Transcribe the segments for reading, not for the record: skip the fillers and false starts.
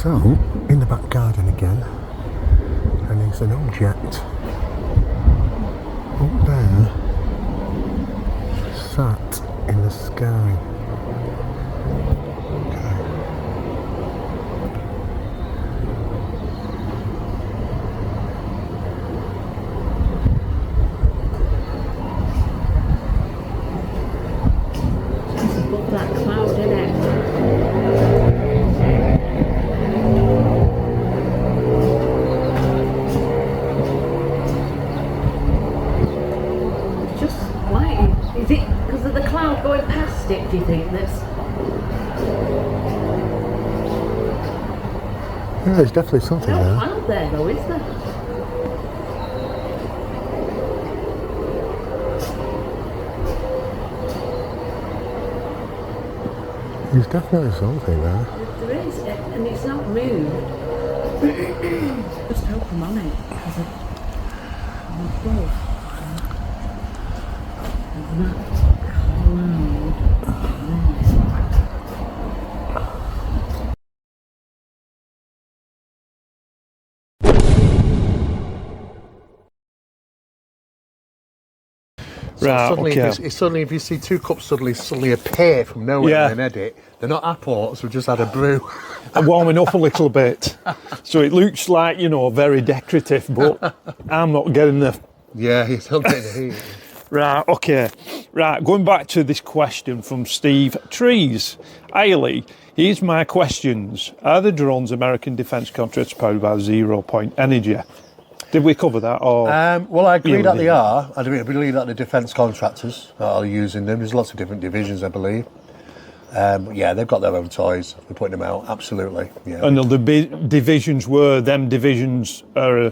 So, in the back garden again, and there's an object up there, sat in the sky. That cloud, isn't it? Just light. Is it because of the cloud going past it, do you think? Yeah, there's definitely something No there. cloud there though, is there? There's definitely something there. There is, and it's not moved. Just hope I'm on it, because I'm above. And that So Right, suddenly, okay. suddenly, if you see two cups suddenly appear from nowhere Yeah. in an edit, they're not apports. We've just had a brew. I'm warming up a little bit. So it looks like, very decorative, but I'm not getting the... Yeah, he's still getting the heat. Right, okay. Right, going back to this question from Steve Trees. Ailey, here's my questions. Are the drones American defence contracts powered by 0 Point Energy? Did we cover that? Or Well, I agree that did. they are. I believe that the defence contractors are using them. There's lots of different divisions, I believe. Yeah, they've got their own toys. We're putting them out, absolutely. Yeah. And the divisions were, them divisions are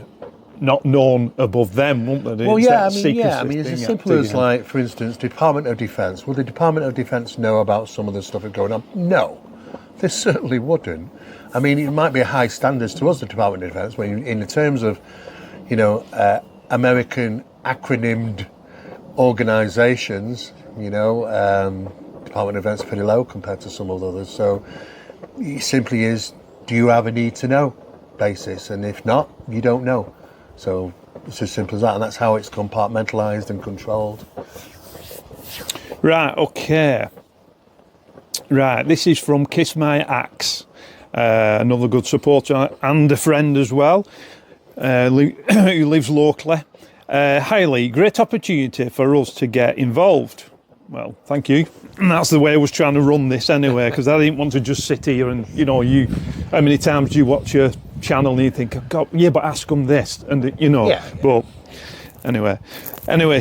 not known above them, won't they? Well, It's yeah, that it's secrecy as thing, simple as, like, for instance, Department of Defence. Will the Department of Defence know about some of the stuff that's going on? No, they certainly wouldn't. I mean, it might be a high standards to us, the Department of Defence, when in the terms of, American acronymed organisations, Department of Defence pretty low compared to some of the others. So it simply is, do you have a need to know basis? And if not, you don't know. So it's as simple as that, and that's how it's compartmentalised and controlled. Right, okay. Right, this is from Kiss My Axe, another good supporter and a friend as well, who lives locally. Hi Lee, great opportunity for us to get involved. Well, thank you. And that's the way I was trying to run this anyway, because I didn't want to just sit here and, how many times do you watch your channel and you think, God, yeah, but ask them this, and Yeah. But anyway,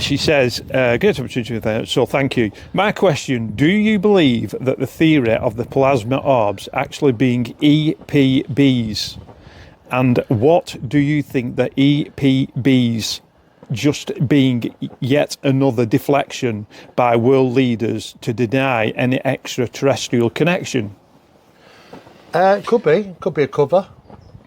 she says, great opportunity there, so thank you. My question, do you believe that the theory of the plasma orbs actually being EPBs, and what do you think the EPBs just being yet another deflection by world leaders to deny any extraterrestrial connection? Could be a cover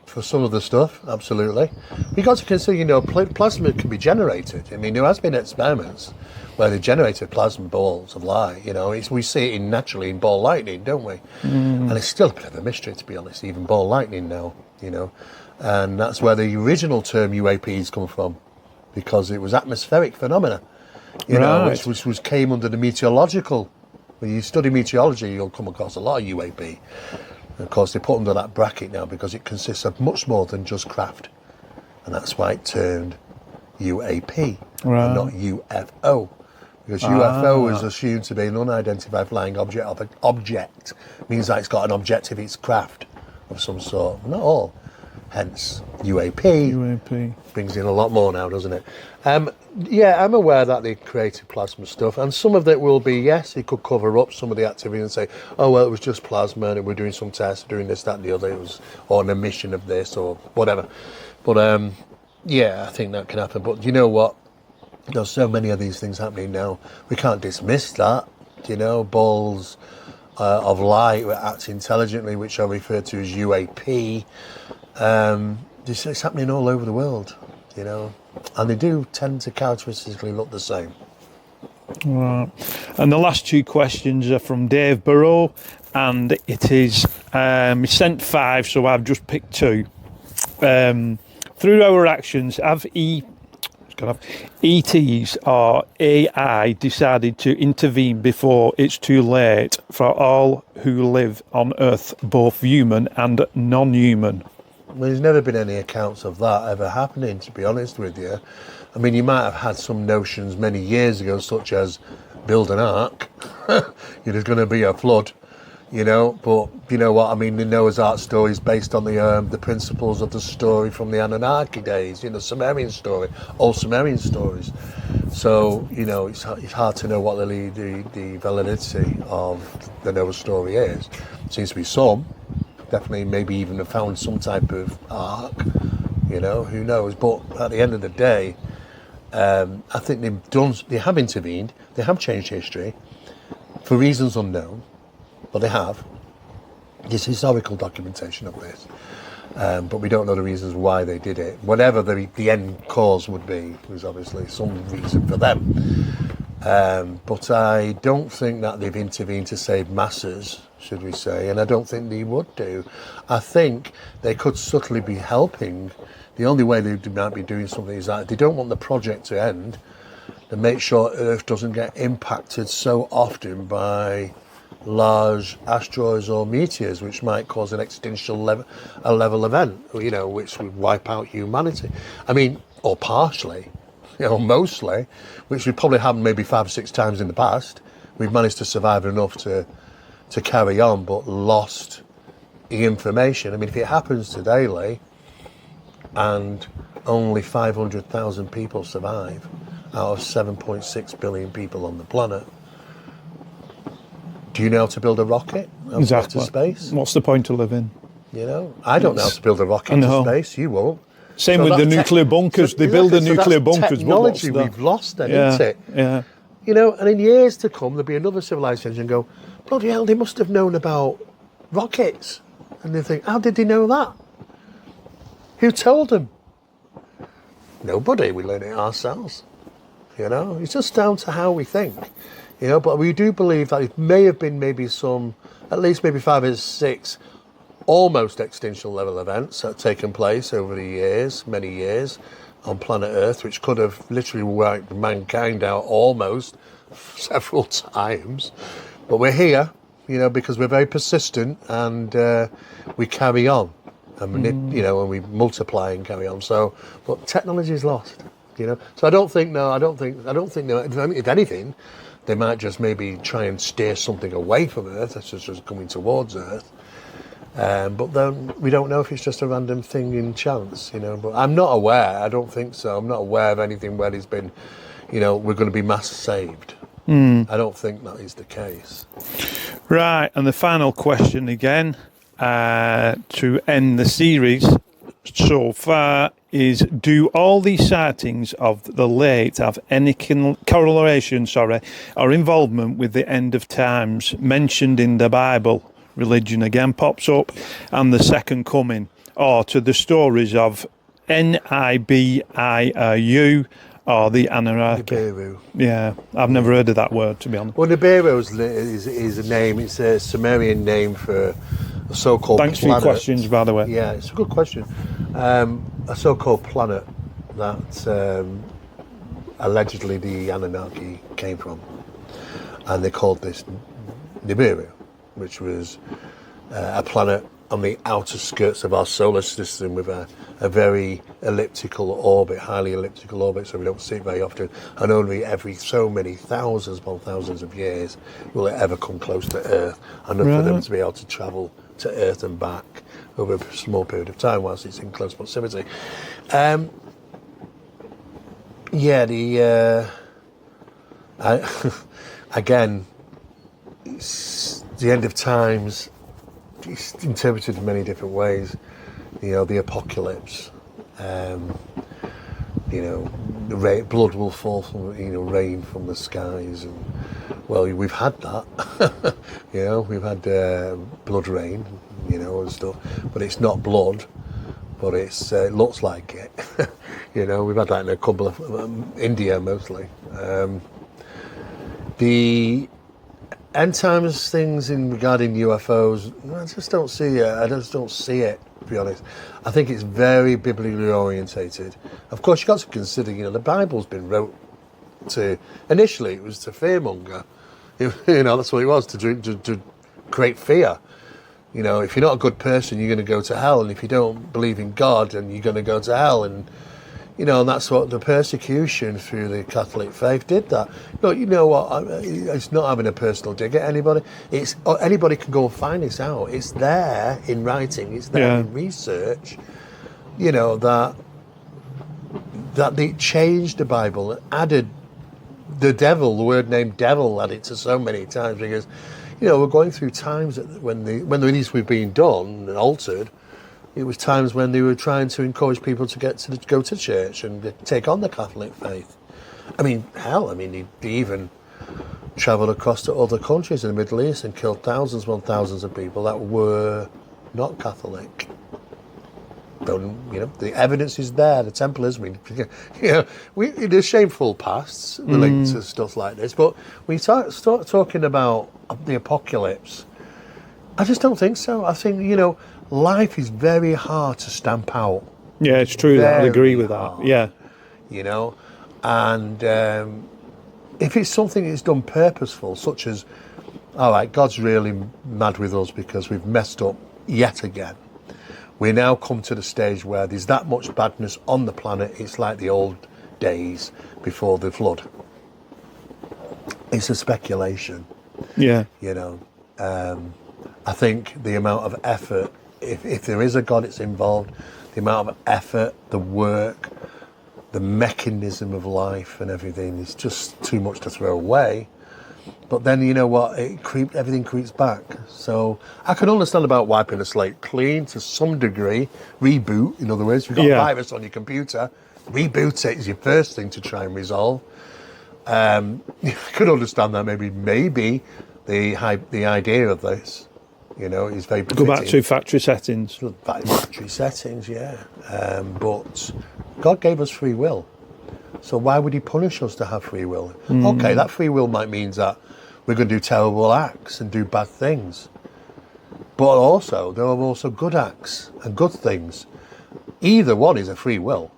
for some of the stuff, absolutely. You've got to consider, plasma can be generated. I mean, there has been experiments where they generated plasma balls of light. We see it naturally in ball lightning, don't we? And it's still a bit of a mystery, to be honest, even ball lightning now, and that's where the original term UAPs come from, because it was atmospheric phenomena, which came under the meteorological. When you study meteorology, you'll come across a lot of UAP. And of course, they put under that bracket now because it consists of much more than just craft, and that's why it turned UAP and not UFO, because UFO is assumed to be an unidentified flying object. Means that it's got an objective, it's craft of some sort. Not all. Hence, UAP brings in a lot more now, doesn't it? Yeah, I'm aware that they created plasma stuff, and some of it will be, yes, it could cover up some of the activity and say, oh, well, it was just plasma, and we're doing some tests, doing this, that, and the other, it was on a mission of this, or whatever. But, yeah, I think that can happen. But you know what? There's so many of these things happening now. We can't dismiss that, balls of light that act intelligently, which are referred to as UAP. It's happening all over the world, and they do tend to characteristically look the same. Right. And the last two questions are from Dave Burrow, and it is He sent 5, so I've just picked 2. Through our actions, have ETs or AI decided to intervene before it's too late for all who live on Earth, both human and non-human? Well, there's never been any accounts of that ever happening, to be honest with you. I mean, you might have had some notions many years ago, such as build an ark. There's going to be a flood, but you know what I mean. The Noah's Ark story is based on the principles of the story from the Anunnaki days, Sumerian story, old Sumerian stories. So it's hard to know what the validity of the Noah story is. Seems to be some, definitely, maybe even have found some type of ark. Who knows? But at the end of the day, I think they have intervened, they have changed history for reasons unknown, but they have. There's historical documentation of this, but we don't know the reasons why they did it. Whatever the end cause would be, was obviously some reason for them. But I don't think that they've intervened to save masses, should we say, and I don't think they would do. I think they could subtly be helping. The only way they might be doing something is that they don't want the project to end, to make sure Earth doesn't get impacted so often by large asteroids or meteors, which might cause an extinction level event, which would wipe out humanity. I mean, or partially, mostly, which would probably happen maybe 5 or 6 times in the past. We've managed to survive enough to carry on, but lost the information. I mean, if it happens today, Lee, and only 500,000 people survive out of 7.6 billion people on the planet, do you know how to build a rocket Exactly. to space? What's the point of living? I don't know how to build a rocket to space. You won't. Same with the nuclear bunkers. They build the nuclear bunkers. Technology we've lost then, isn't it? Yeah. And in years to come, there'll be another civilization and go, bloody hell, they must have known about rockets. And they think, how did they know that? Who told them? Nobody. We learn it ourselves. It's just down to how we think. But we do believe that it may have been maybe some, at least maybe 5 or 6 almost extinction level events that have taken place over the years, many years, on planet Earth, which could have literally wiped mankind out almost several times. But we're here, because we're very persistent and we carry on. And and we multiply and carry on. So, but technology is lost. So I don't think. If anything, they might just maybe try and steer something away from Earth, that's just coming towards Earth. But then we don't know if it's just a random thing in chance. But I'm not aware. I don't think so. I'm not aware of anything where there's been, we're going to be mass saved. I don't think that is the case. Right, and the final question again. To end the series so far is, do all these sightings of the late have any correlation or involvement with the end of times mentioned in the Bible? Religion again pops up, and the second coming, or to the stories of Nibiru or the Anunnaki? Nibiru. Yeah, I've never heard of that word, to be honest. Well, Nibiru is a name. It's a Sumerian name for a so-called Thanks planet. for your questions, by the way. Yeah, it's a good question. A so-called planet that allegedly the Anunnaki came from, and they called this Nibiru, which was a planet on the outer skirts of our solar system with a very elliptical orbit, highly elliptical orbit, so we don't see it very often, and only every so many thousands upon thousands of years will it ever come close to Earth, enough for them to be able to travel to Earth and back over a small period of time whilst it's in close proximity. Again, it's the end of times. It's interpreted in many different ways. The apocalypse. The blood will fall from rain from the skies, and well, we've had that. We've had blood rain, and stuff, but it's not blood, but it looks like it. We've had that in a couple of India mostly. end times things in regarding UFOs, I just don't see it. I just don't see it, to be honest. I think it's very biblically orientated. Of course, you've got to consider, the Bible's been wrote to, initially it was to fearmonger. That's what it was, to create fear. If you're not a good person, you're going to go to hell. And if you don't believe in God, then you're going to go to hell. And that's what the persecution through the Catholic faith did. That. No, you know what? It's not having a personal dig at anybody. Anybody can go and find this out. It's there in writing. It's there in research. That they changed the Bible, added the devil, the word name devil, added to so many times because, we're going through times that when these were being done and altered. It was times when they were trying to encourage people to go to church and take on the Catholic faith. They even travelled across to other countries in the Middle East and killed thousands upon thousands of people that were not Catholic. The evidence is there. The Templars, there's shameful pasts linked to stuff like this. But when you start talking about the apocalypse, I just don't think so. I think, life is very hard to stamp out. Yeah, it's true. I agree with that. Yeah. And if it's something that's done purposeful, such as, all right, God's really mad with us because we've messed up yet again. We now come to the stage where there's that much badness on the planet. It's like the old days before the flood. It's a speculation. Yeah. I think the amount of effort, if there is a God that's involved, the amount of effort, the work, the mechanism of life and everything is just too much to throw away. But then, you know what, everything creeps back. So I can understand about wiping a slate clean to some degree, reboot, in other words. If you've got a virus on your computer, reboot it is your first thing to try and resolve. You could understand that maybe the idea of this, is very befitting. Go back to factory settings. Factory settings, yeah. But God gave us free will. So why would he punish us to have free will? Okay, that free will might mean that we're going to do terrible acts and do bad things. But also, there are also good acts and good things. Either one is a free will.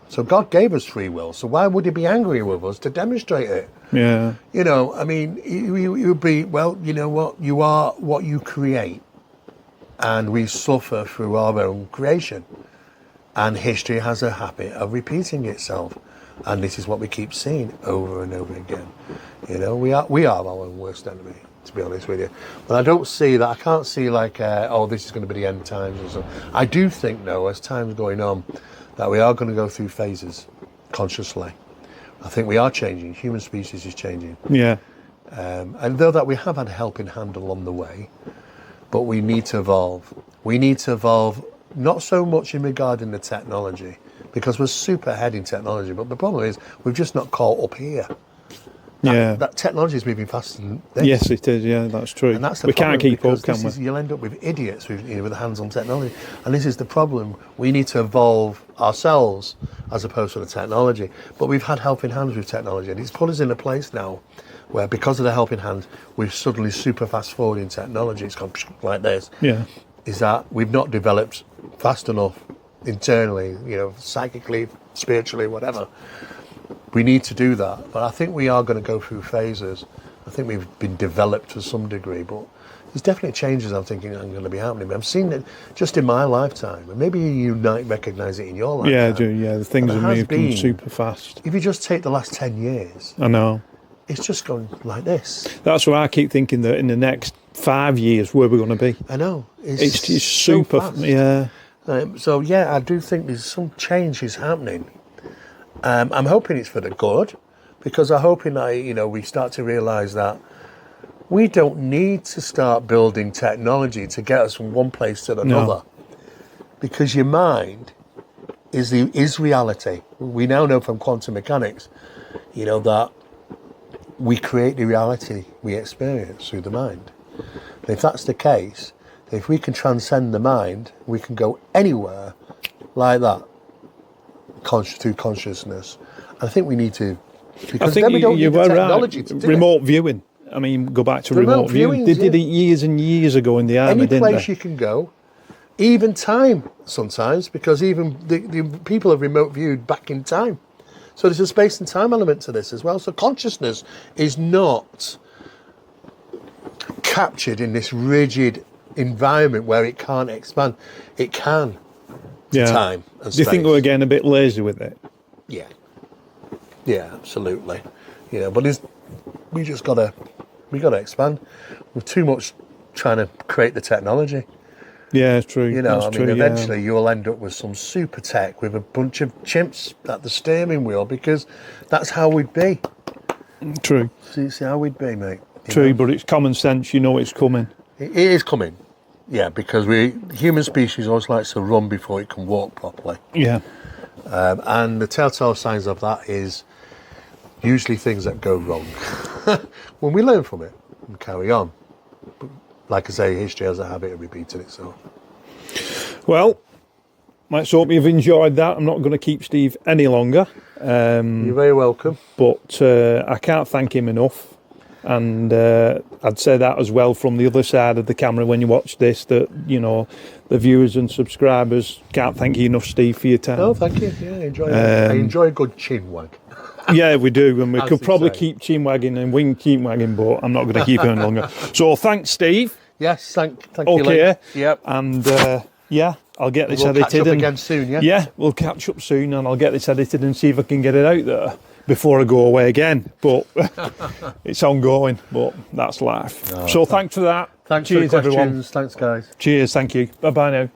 So God gave us free will. So why would he be angry with us to demonstrate it? Yeah. It would be, well, you know what? You are what you create. And we suffer through our own creation. And history has a habit of repeating itself. And this is what we keep seeing over and over again. We are our own worst enemy, to be honest with you. But I don't see that. I can't see this is going to be the end times or something. I do think, though, as time's going on, that we are going to go through phases consciously. I think we are changing. Human species is changing. Yeah. And though that we have had a helping hand along the way, but we need to evolve. We need to evolve not so much in regarding the technology, because we're super ahead in technology, but the problem is we've just not caught up here. That technology is moving faster than this. Yes, it is. Yeah, that's true. And that's the we problem, can't keep up, can we? You'll end up with idiots with hands on technology. And this is the problem. We need to evolve ourselves as opposed to the technology. But we've had helping hands with technology, and it's put us in a place now where, because of the helping hand, we're suddenly super fast forward in technology. It's gone like this. Yeah. Is that we've not developed fast enough internally, psychically, spiritually, whatever. We need to do that. But I think we are going to go through phases. I think we've been developed to some degree, but there's definitely changes I'm thinking are going to be happening. I'm seeing it just in my lifetime, and maybe you might recognise it in your lifetime. Yeah, I do. Yeah, the things are moving super fast. If you just take the last 10 years, I know. It's just going like this. That's why I keep thinking that in the next 5 years, where we're going to be. I know. It's super fast. Yeah. I do think there's some changes happening. I'm hoping it's for the good, because I'm hoping that, we start to realise that we don't need to start building technology to get us from one place to another. No. Because your mind is reality. We now know from quantum mechanics, that we create the reality we experience through the mind. And if that's the case, if we can transcend the mind, we can go anywhere like that. Through consciousness. I think we need to, because then we don't need the technology to do remote viewing. I mean, go back to Remote remote viewing. viewings, They did yeah. it years and years ago in the army, Any didn't place they? you can go, even time sometimes, because even the people have remote viewed back in time. So there's a space and time element to this as well. So consciousness is not captured in this rigid environment where it can't expand. It can. Yeah. Time and Do you think space. we're getting a bit lazy with it? Yeah. Yeah, absolutely. You know, but we gotta expand. We're too much trying to create the technology. Yeah, it's true. You know, That's I mean, true, eventually you'll end up with some super tech with a bunch of chimps at the steering wheel because that's how we'd be. Yeah. True. See how we'd be, mate. You True, know? but it's common sense. You know it's coming. It is coming. Yeah, because human species always likes to run before it can walk properly. Yeah. And the telltale signs of that is usually things that go wrong. When we learn from it and carry on. But like I say, history has a habit of repeating itself. Well, let's hope you've enjoyed that. I'm not going to keep Steve any longer. You're very welcome. But I can't thank him enough. And I'd say that as well from the other side of the camera when you watch this, that, you know, the viewers and subscribers can't thank you enough, Steve, for your time. Oh, thank you. Yeah, I enjoy it. I enjoy a good chin wag. Yeah, we do, and we As could they probably say. keep chin wagging and wing keep wagging, but I'm not going to keep it any longer. So thanks, Steve. Yes, thank you. Okay. Lee. Yep. And yeah, I'll get this We'll edited. catch up and, again soon, yeah? Yeah, we'll catch up soon, and I'll get this edited and see if I can get it out there before I go away again. But it's ongoing, but that's life. So thanks for that. Thanks Cheers, for the everyone. questions. Thanks, guys. Cheers, thank you. Bye-bye now.